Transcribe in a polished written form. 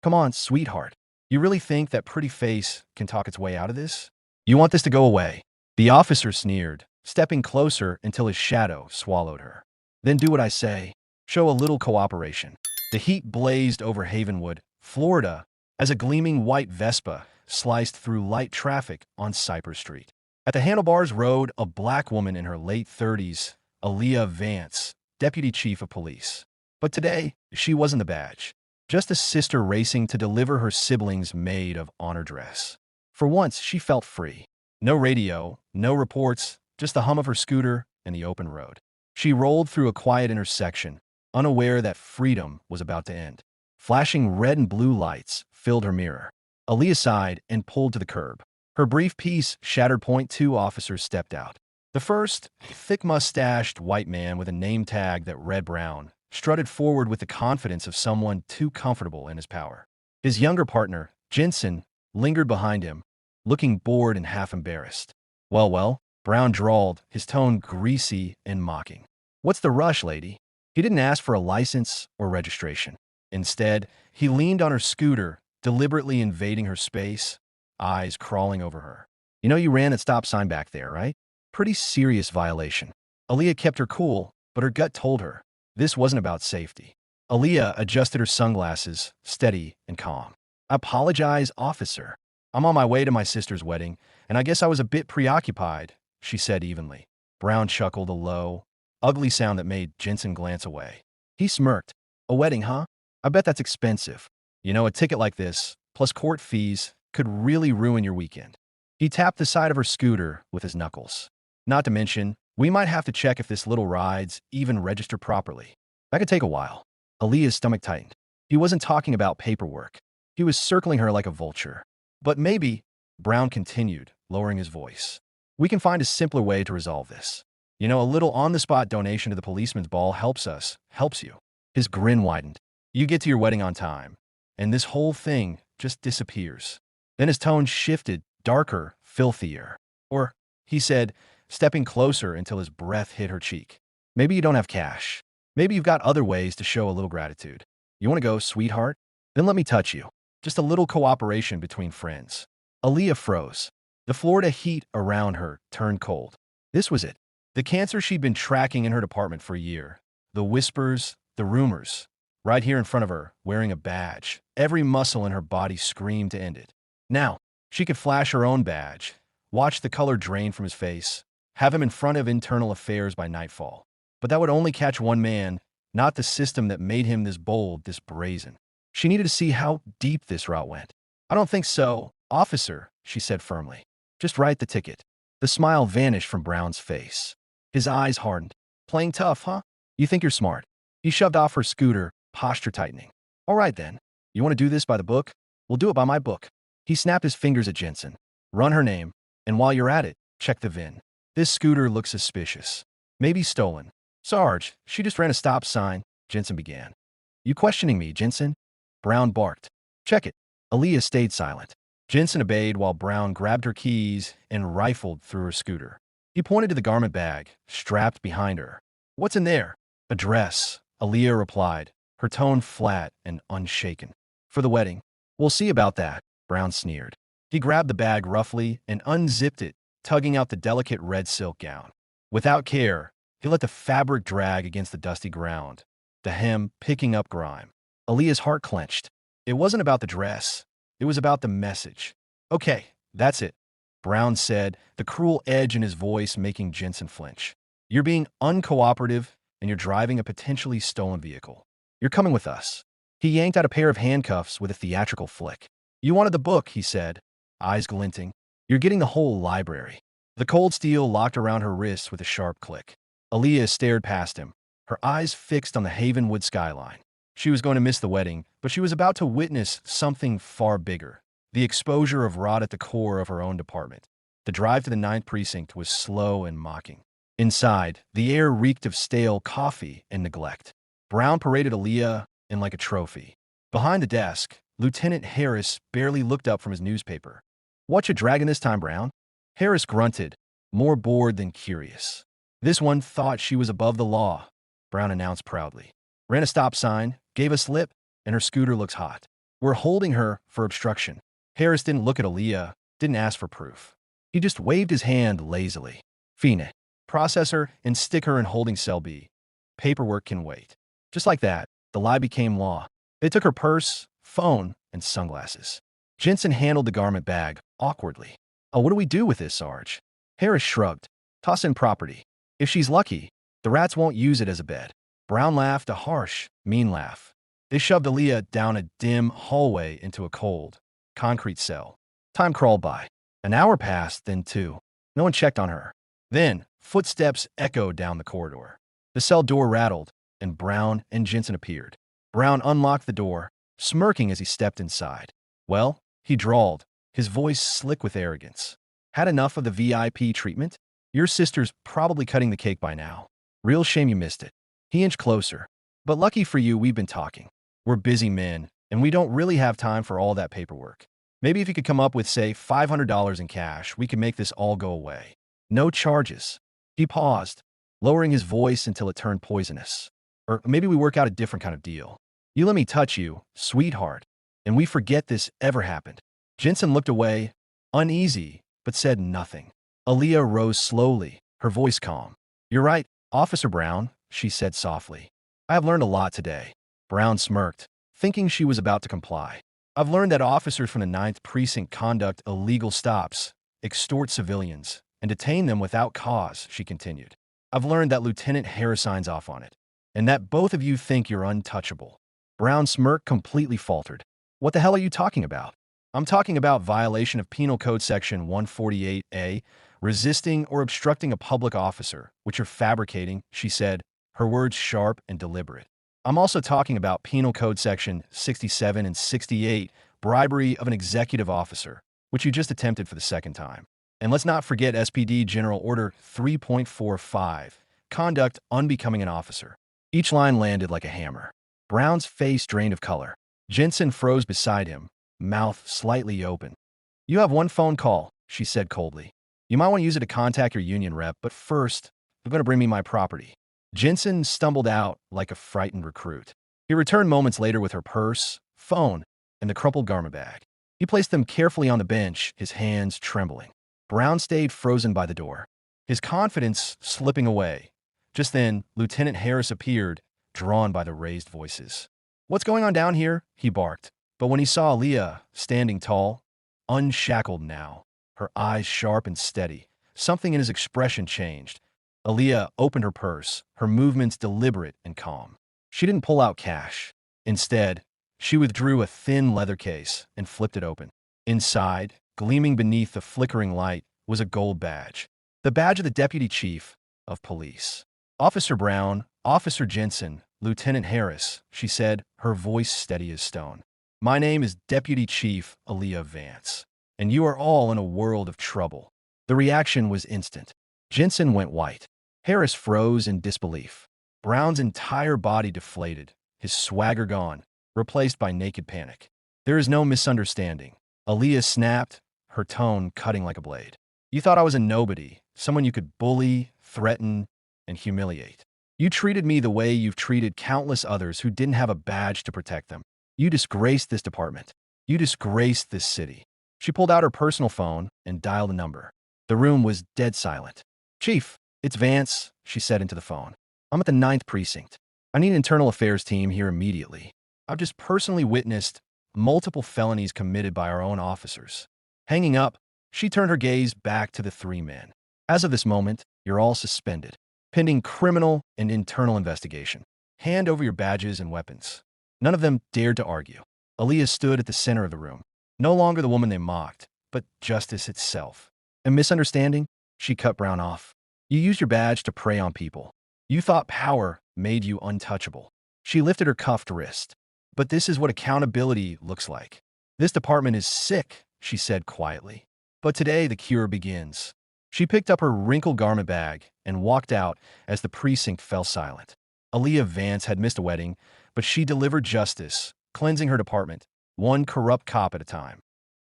Come on, sweetheart. You really think that pretty face can talk its way out of this? You want this to go away?" The officer sneered, stepping closer until his shadow swallowed her. "Then do what I say. Show a little cooperation." The heat blazed over Havenwood, Florida, as a gleaming white Vespa sliced through light traffic on Cypress Street. At the handlebars rode a black woman in her late 30s, Aaliyah Vance, deputy chief of police. But today, she wasn't the badge, just a sister racing to deliver her siblings' maid of honor dress. For once, she felt free. No radio, no reports, just the hum of her scooter and the open road. She rolled through a quiet intersection, unaware that freedom was about to end. Flashing red and blue lights filled her mirror. Aaliyah sighed and pulled to the curb. Her brief piece shattered. Two officers stepped out. The first, thick-mustached white man with a name tag that read Brown, strutted forward with the confidence of someone too comfortable in his power. His younger partner, Jensen, lingered behind him, looking bored and half embarrassed. Well, Brown drawled, his tone greasy and mocking. "What's the rush, lady?" He didn't ask for a license or registration. Instead, he leaned on her scooter, deliberately invading her space, eyes crawling over her. "You know you ran at stop sign back there, right? Pretty serious violation." Aaliyah kept her cool, but her gut told her this wasn't about safety. Aaliyah adjusted her sunglasses, steady and calm. "I apologize, officer. I'm on my way to my sister's wedding, and I guess I was a bit preoccupied," she said evenly. Brown chuckled, a low, ugly sound that made Jensen glance away. He smirked. "A wedding, huh? I bet that's expensive. You know, a ticket like this, plus court fees, could really ruin your weekend." He tapped the side of her scooter with his knuckles. "Not to mention, we might have to check if this little ride's even registered properly. That could take a while." Aaliyah's stomach tightened. He wasn't talking about paperwork. He was circling her like a vulture. "But maybe," Brown continued, lowering his voice, "we can find a simpler way to resolve this. You know, a little on-the-spot donation to the policeman's ball helps you." His grin widened. "You get to your wedding on time, and this whole thing just disappears." Then his tone shifted, darker, filthier. "Or," he said, stepping closer until his breath hit her cheek, "maybe you don't have cash. Maybe you've got other ways to show a little gratitude. You want to go, sweetheart? Then let me touch you. Just a little cooperation between friends." Aaliyah froze. The Florida heat around her turned cold. This was it. The cancer she'd been tracking in her department for a year. The whispers, the rumors. Right here in front of her, wearing a badge. Every muscle in her body screamed to end it. Now, she could flash her own badge, watch the color drain from his face, have him in front of internal affairs by nightfall. But that would only catch one man, not the system that made him this bold, this brazen. She needed to see how deep this route went. "I don't think so, officer," she said firmly. "Just write the ticket." The smile vanished from Brown's face. His eyes hardened. "Playing tough, huh? You think you're smart." He shoved off her scooter, posture tightening. "All right then. You want to do this by the book? We'll do it by my book." He snapped his fingers at Jensen. "Run her name, and while you're at it, check the VIN. This scooter looks suspicious. Maybe stolen." "Sarge, she just ran a stop sign," Jensen began. "You questioning me, Jensen?" Brown barked. "Check it." Aaliyah stayed silent. Jensen obeyed while Brown grabbed her keys and rifled through her scooter. He pointed to the garment bag, strapped behind her. "What's in there?" "A dress," Aaliyah replied, her tone flat and unshaken. "For the wedding." "We'll see about that," Brown sneered. He grabbed the bag roughly and unzipped it, tugging out the delicate red silk gown. Without care, he let the fabric drag against the dusty ground, the hem picking up grime. Aaliyah's heart clenched. It wasn't about the dress. It was about the message. "Okay, that's it," Brown said, the cruel edge in his voice making Jensen flinch. "You're being uncooperative, and you're driving a potentially stolen vehicle. You're coming with us." He yanked out a pair of handcuffs with a theatrical flick. "You wanted the book," he said, eyes glinting. "You're getting the whole library." The cold steel locked around her wrists with a sharp click. Aaliyah stared past him, her eyes fixed on the Havenwood skyline. She was going to miss the wedding, but she was about to witness something far bigger, the exposure of rot at the core of her own department. The drive to the 9th Precinct was slow and mocking. Inside, the air reeked of stale coffee and neglect. Brown paraded Aaliyah in like a trophy. Behind the desk, Lieutenant Harris barely looked up from his newspaper. "What you dragging this time, Brown?" Harris grunted, more bored than curious. "This one thought she was above the law," Brown announced proudly. "Ran a stop sign, gave a slip, and her scooter looks hot." We're holding her for obstruction. Harris didn't look at Aaliyah, didn't ask for proof. He just waved his hand lazily. Fine. Process her and stick her in holding cell B. Paperwork can wait. Just like that, the lie became law. They took her purse, phone, and sunglasses. Jensen handled the garment bag awkwardly. Oh, what do we do with this, Sarge? Harris shrugged. Toss in property. If she's lucky, the rats won't use it as a bed. Brown laughed a harsh, mean laugh. They shoved Aaliyah down a dim hallway into a cold, concrete cell. Time crawled by. An hour passed, then two. No one checked on her. Then, footsteps echoed down the corridor. The cell door rattled, and Brown and Jensen appeared. Brown unlocked the door, smirking as he stepped inside. Well, he drawled, his voice slick with arrogance. Had enough of the VIP treatment? Your sister's probably cutting the cake by now. Real shame you missed it. He inched closer. But lucky for you, we've been talking. We're busy men, and we don't really have time for all that paperwork. Maybe if you could come up with, say, $500 in cash, we could make this all go away. No charges. He paused, lowering his voice until it turned poisonous. Or maybe we work out a different kind of deal. You let me touch you, sweetheart, and we forget this ever happened. Jensen looked away, uneasy, but said nothing. Aaliyah rose slowly, her voice calm. You're right, Officer Brown, she said softly. I have learned a lot today. Brown smirked, thinking she was about to comply. I've learned that officers from the 9th Precinct conduct illegal stops, extort civilians, and detain them without cause, she continued. I've learned that Lieutenant Harris signs off on it, and that both of you think you're untouchable. Brown's smirk completely faltered. What the hell are you talking about? I'm talking about violation of Penal Code Section 148A, resisting or obstructing a public officer, which you're fabricating, she said, her words sharp and deliberate. I'm also talking about Penal Code Section 67 and 68, bribery of an executive officer, which you just attempted for the second time. And let's not forget SPD General Order 3.45, conduct unbecoming an officer. Each line landed like a hammer. Brown's face drained of color. Jensen froze beside him, mouth slightly open. You have one phone call, she said coldly. You might want to use it to contact your union rep, but first, you're going to bring me my property. Jensen stumbled out like a frightened recruit. He returned moments later with her purse, phone, and the crumpled garment bag. He placed them carefully on the bench, his hands trembling. Brown stayed frozen by the door, his confidence slipping away. Just then, Lieutenant Harris appeared, drawn by the raised voices. What's going on down here? He barked. But when he saw Aaliyah, standing tall, unshackled now, her eyes sharp and steady, something in his expression changed. Aaliyah opened her purse, her movements deliberate and calm. She didn't pull out cash. Instead, she withdrew a thin leather case and flipped it open. Inside, gleaming beneath the flickering light, was a gold badge. The badge of the Deputy Chief of Police. Officer Brown, Officer Jensen, Lieutenant Harris, she said, her voice steady as stone. My name is Deputy Chief Aaliyah Vance, and you are all in a world of trouble. The reaction was instant. Jensen went white. Harris froze in disbelief. Brown's entire body deflated, his swagger gone, replaced by naked panic. There is no misunderstanding. Aaliyah snapped, her tone cutting like a blade. You thought I was a nobody, someone you could bully, threaten, and humiliate. You treated me the way you've treated countless others who didn't have a badge to protect them. You disgraced this department. You disgraced this city. She pulled out her personal phone and dialed a number. The room was dead silent. Chief, it's Vance, she said into the phone. I'm at the 9th Precinct. I need an internal affairs team here immediately. I've just personally witnessed multiple felonies committed by our own officers. Hanging up, she turned her gaze back to the three men. As of this moment, you're all suspended, pending criminal and internal investigation. Hand over your badges and weapons. None of them dared to argue. Aaliyah stood at the center of the room, no longer the woman they mocked, but justice itself. A misunderstanding? She cut Brown off. You used your badge to prey on people. You thought power made you untouchable. She lifted her cuffed wrist. But this is what accountability looks like. This department is sick, she said quietly. But today the cure begins. She picked up her wrinkled garment bag and walked out as the precinct fell silent. Aaliyah Vance had missed a wedding, but she delivered justice, cleansing her department, one corrupt cop at a time.